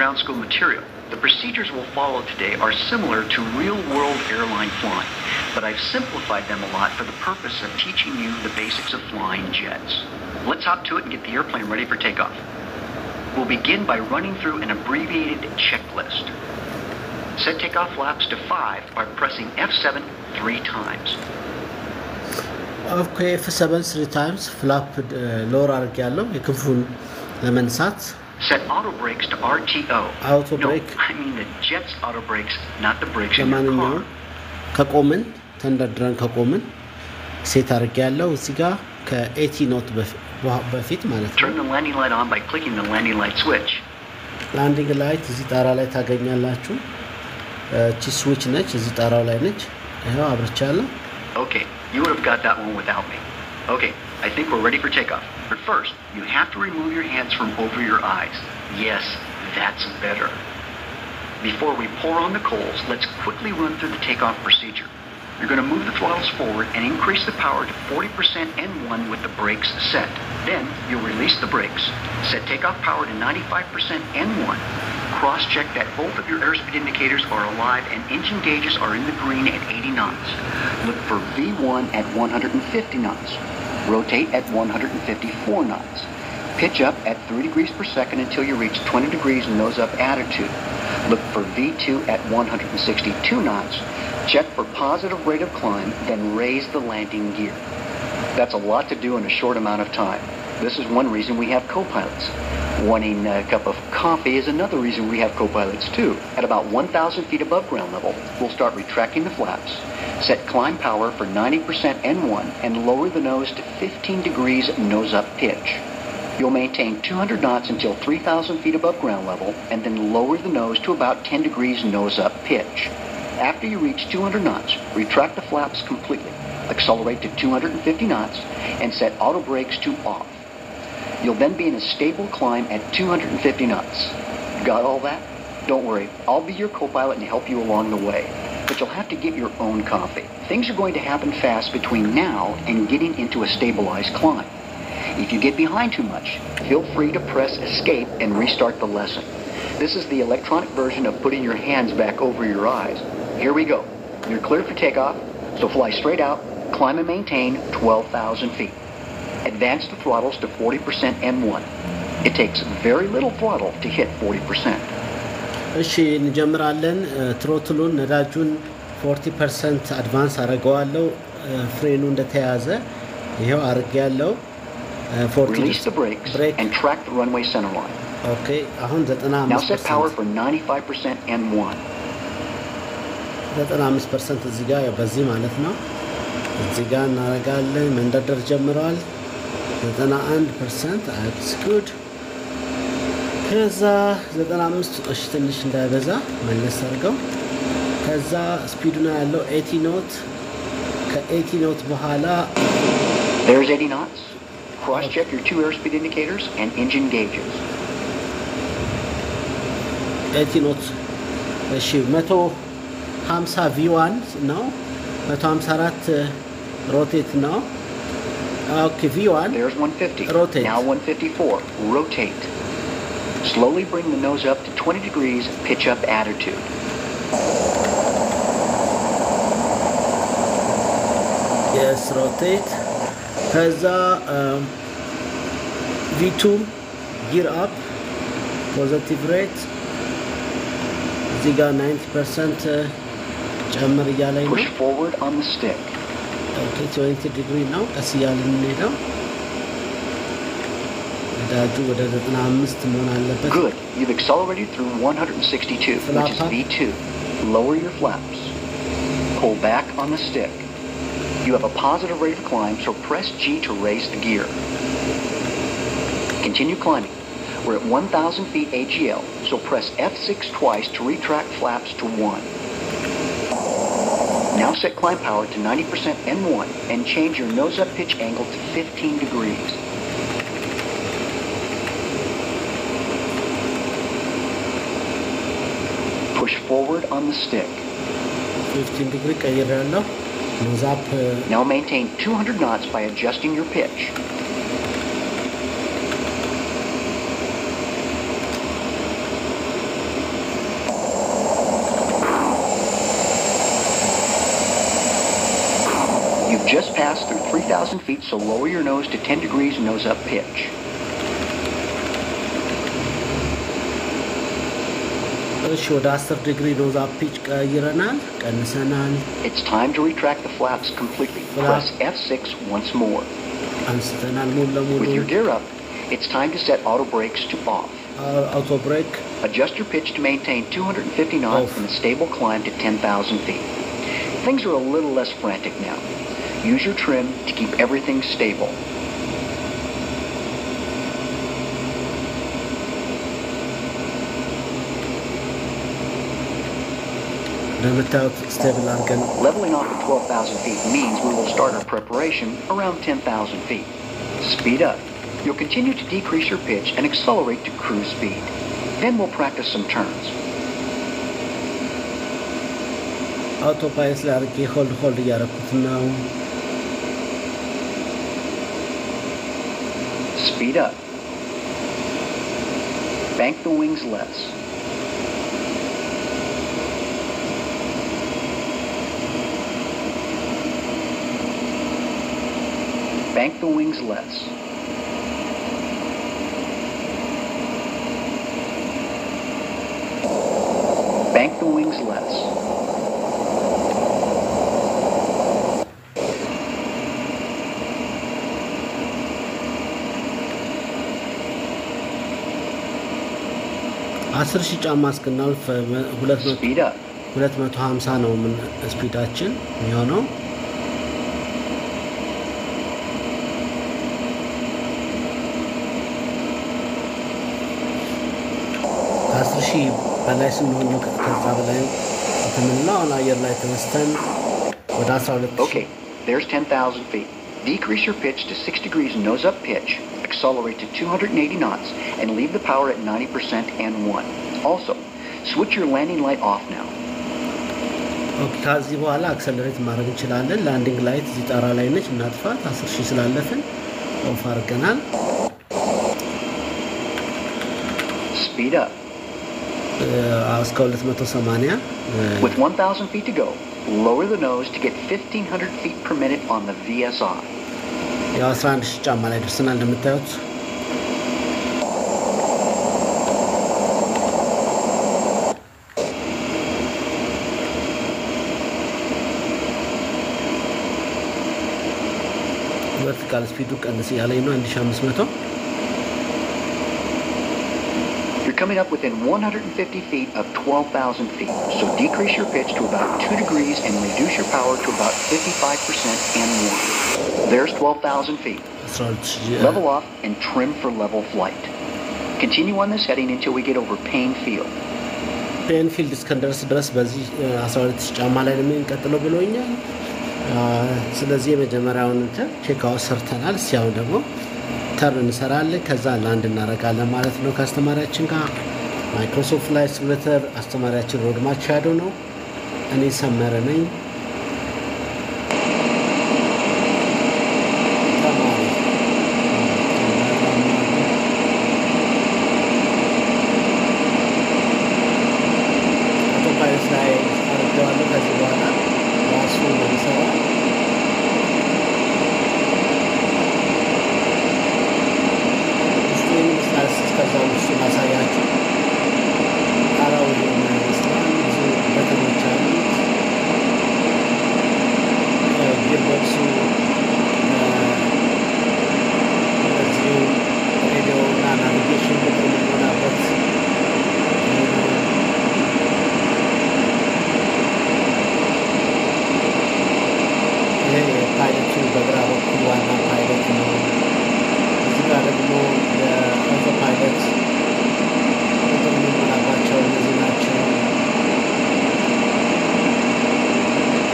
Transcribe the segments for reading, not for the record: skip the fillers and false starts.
ground school material. The procedures we'll follow today are similar to real-world airline flying, but I've simplified them a lot for the purpose of teaching you the basics of flying jets. Let's hop to it and get the airplane ready for takeoff. We'll begin by running through an abbreviated checklist. Set takeoff flaps to 5 by pressing F7 3 times. Okay, F7 3 times. Flap lower argyallo. Yekunfun lemansat. Set auto brakes to RTO. Auto brake. No, I mean the jet's auto brakes, not the brakes in your car. ከቆምን ተንደርድረን ከቆምን ሴት አርgyallo እዚህ ጋር ከ80 ኖት በፊት ማለት ነው. Turn the landing light on by clicking the landing light switch. Landing light እዚህ ጣራ ላይ ታገኛላችሁ. እቺ switch ነች እዚህ ጣራው ላይ ነች. ይሄው አብርቻለሁ. Okay, you would have got that one without me. Okay, I think we're ready for takeoff. But first, you have to remove your hands from over your eyes. Yes, that's better. Before we pour on the coals, let's quickly run through the takeoff procedure. You're going to move the throttles forward and increase the power to 40% N1 with the brakes set. Then, you'll release the brakes. Set takeoff power to 95% N1. Cross-check that both of your airspeed indicators are alive and engine gauges are in the green at 80 knots. Look for V1 at 150 knots. Rotate at 154 knots. Pitch up at 3 degrees per second until you reach 20 degrees nose-up attitude. Look for V2 at 162 knots. Check for positive rate of climb, then raise the landing gear. That's a lot to do in a short amount of time. This is one reason we have co-pilots. Wanting a cup of coffee is another reason we have co-pilots too. At about 1,000 feet above ground level, we'll start retracting the flaps. Set climb power for 90% N1 and lower the nose to 15 degrees nose-up pitch. You'll maintain 200 knots until 3,000 feet above ground level and then lower the nose to about 10 degrees nose-up pitch. After you reach 200 knots, retract the flaps completely, accelerate to 250 knots, and set auto brakes to off. You'll then be in a stable climb at 250 knots. Got all that? Don't worry, I'll be your co-pilot and help you along the way. But you'll have to get your own coffee. Things are going to happen fast between now and getting into a stabilized climb. If you get behind too much, feel free to press escape and restart the lesson. This is the electronic version of putting your hands back over your eyes. Here we go. You're cleared for takeoff, so fly straight out, climb and maintain 12,000 feet. Advance the throttles to 40% N1. It takes very little throttle to hit 40%. እሺ እንጀምራለን ትሮትሉን ነዳጁን 40% አድቫንስ አረጋዋለሁ ፍሬኑ እንደተያዘ ይሄው አርጌያለሁ 40 Release the brakes and track the runway center line. Okay አሁን 95% Now set power for 95% N1. 95% እዚህ ጋር በዚህ ማለት ነው እዚህ ጋር እናረጋለን መንደርደር ጀምሯል 91% that's good ከዛ 95 እሺ ትንሽ እንዳይበዛ መለስ አድርገው ከዛ ስፒዱ ነው ያለው 80 ኖት ከ80 ኖት በኋላ There's 80 knots. Cross check your two airspeed indicators and engine gauges. 80 ኖት እሺ 150 V1 ነው 154 rotate now. Okay, V1. There's 150. Rotate. Now 154. Rotate. Slowly bring the nose up to 20 degrees, pitch up attitude. Yes, rotate. Kaza V2, gear up, positive rate. Ziga 90% ጨምር እያለኝ ነው. Push forward on the stick. Okay, 20 degree now. ቀስ እያልን እንሄዳው. ነዳጁ ወደ 95 መሆን አለበት. Good. You've accelerated through 162, which is V2. Lower your flaps. Pull back on the stick. You have a positive rate of climb, so press G to raise the gear. Continue climbing. We're at 1,000 feet AGL, so press F6 twice to retract flaps to 1. Now set climb power to 90% N1 and change your nose-up pitch angle to 15 degrees. Push forward on the stick. 15 degree ቀይራለሁ. Nose up. Now maintain 200 knots by adjusting your pitch. 3,000 feet, so lower your nose to 10 degrees nose up pitch. ወደ 10 ዲግሪ ኖዝ አፕ ፒች ቀይረናል ቀንሰናል It's time to retract the flaps completely. Press F6 once more. አንስተናል ሙሉ ለሙሉ With your gear up, it's time to set auto brakes to off. auto brake Adjust your pitch to maintain 250 knots and a stable climb to 10,000 feet. Things are a little less frantic now. Use your trim to keep everything stable. Leveling off at 12,000 feet means we will start our preparation around 10,000 feet. Speed up. You'll continue to decrease your pitch and accelerate to cruise speed. Then we'll practice some turns. Autopilot ላርጌ ሆልድ እያደረኩት ነው Speed up. Bank the wings less. Bank the wings less. Bank the wings less. አስር ሺህ ጫማ እስክናልፍ 250 ነው ምን ስፒዳችን የሚሆነው አስር ሺህ በላይ ስንሆን ከዛ በላይ ተመናው አየር ላይ ተነስተን ወደ 12 Okay, there's 10,000 feet. Decrease your pitch to 6 degrees nose up pitch. Accelerate to 280 knots and leave the power at 90% and 1. Also, switch your landing light off now. Okay, ከዚህ በኋላ አክሰለሬት ማድረግ እንችላለን ላንዲንግ ላይት እዚህ ጣራ ላይ ነች እናጥፋት 10000 ስላለፈን ኦፍ አድርገናል Speed up. እስከ 280 With 1,000 feet to go, lower the nose to get 1,500 feet per minute on the VSI. ያው 11000 ጫማ ላይ ደርሰናል እንደምታዩት vertical speed ቀንስ ያለኝ ነው 1500 You're coming up within 150 feet of 12,000 feet, so decrease your pitch to about 2 degrees and reduce your power to about 55% and 1. There's 12,000 feet. Level off and trim for level flight. Continue on this heading until we get over Payne Field. Payne Field እስከንደርስ ድረስ በዚህ 12 ጫማ ላይ ነው የምንቀጥለው ብሎኛል ስለዚህ የመጀመሪያውን ቼክ አውት ሰርተናል ሲያው ደግሞ ተርን እንሰራለን ከዛ ላንድ እናረጋለን ማለት ነው ከአስተማሪያችን ጋር ማይክሮሶፍት ፍላይት ሲሙሌተር አስተማሪያችን ሮድ ማቻዶ ነው እኔ ሰመረ ነኝ አውቶፓይለት ላይ አርገዋለሁ ከዚህ በኋላ ራሱ ነው የሚሰራው ከዛ ውስጥ ማሳያችሁ አራው የሚያስላም ብዙ በተሞች አሉት ጊርቦክሱ እነዚሁ ሬዲዮ እና ናቪጌሽን የምንሞላበት ይሄ ፓይለቱ በግራ በኩል ዋና ፓይለት ነው እዚህ ጋር ደግሞ የአውቶፓይለት የምንሞላባቸው እነዚህ ናቸው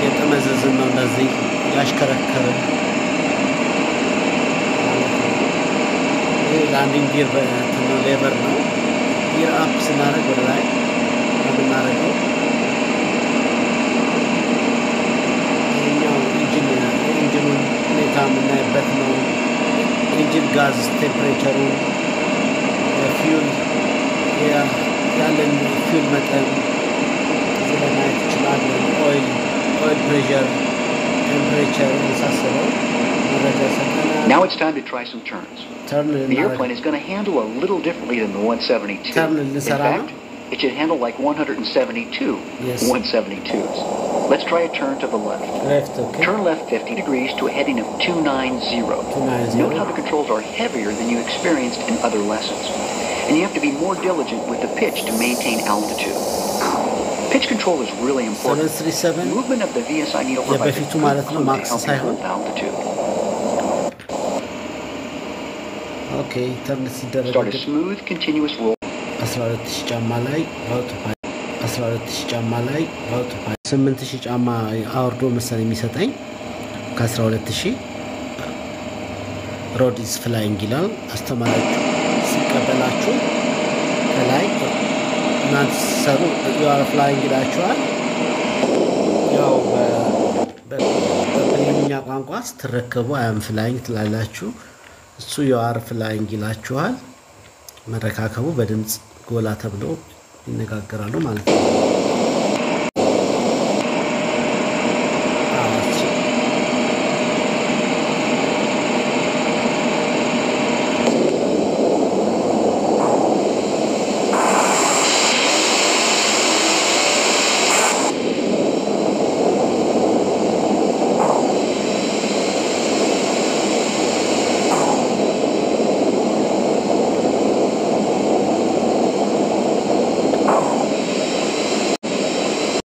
የጠመዘዝን ነው እንደዚህ ያሽከረከርን ይህ ላንዲንግ ጊር በትነው ሌቨር ነው ጊር አፕ ስናደርግ ወደ ላይ የምናደርገው ይህኛው ኢንጂኑን ሁኔታ የምናይበት ነው ኢንጂን ጋዝ ቴምፕሬቸሩ ፊውል ያለን ፊውል መጠን እዚህ ላይ ማየት እንችላለን ኦይል ፕሬሸር ቴምፕሬቸር የመሳሰለው Now it's time to try some turns. The airplane is going to handle a little differently than the 172. In fact, it should handle like 172 172s. Let's try a turn to the left. Okay. Turn left 50 degrees to a heading of 290. Note how the controls are heavier than you experienced in other lessons. And you have to be more diligent with the pitch to maintain altitude. Pitch control is really important. 737 Movement of the VSI needle provides a good clue to help you hold altitude. Okay, turn ሲደረግ Start a smooth, continuous roll. 12000 ጫማ ላይ አውቶፓይለት 12000 ጫማ ላይ አውቶፓይለት 8000 ጫማ አውርዶ መሰለኝ የሚሰጠኝ ከ12000 ሮድ ኢዝ ፍላይንግ ይላል። አስተማሪያችሁ ሲቀበላችሁ ከላይ እናንተ ሰሩ ያው ፍላይንግ ይላችኋል። ያው በእንግሊዝኛ ቋንቋ ስትረከቡ አም ፍላይንግ ትላላችሁ። እሱ ያው ፍላይንግ ይላችኋል። መረካከቡ በድምጽ ጎላ ተብሎ ይነጋገራሉ ማለት ነው።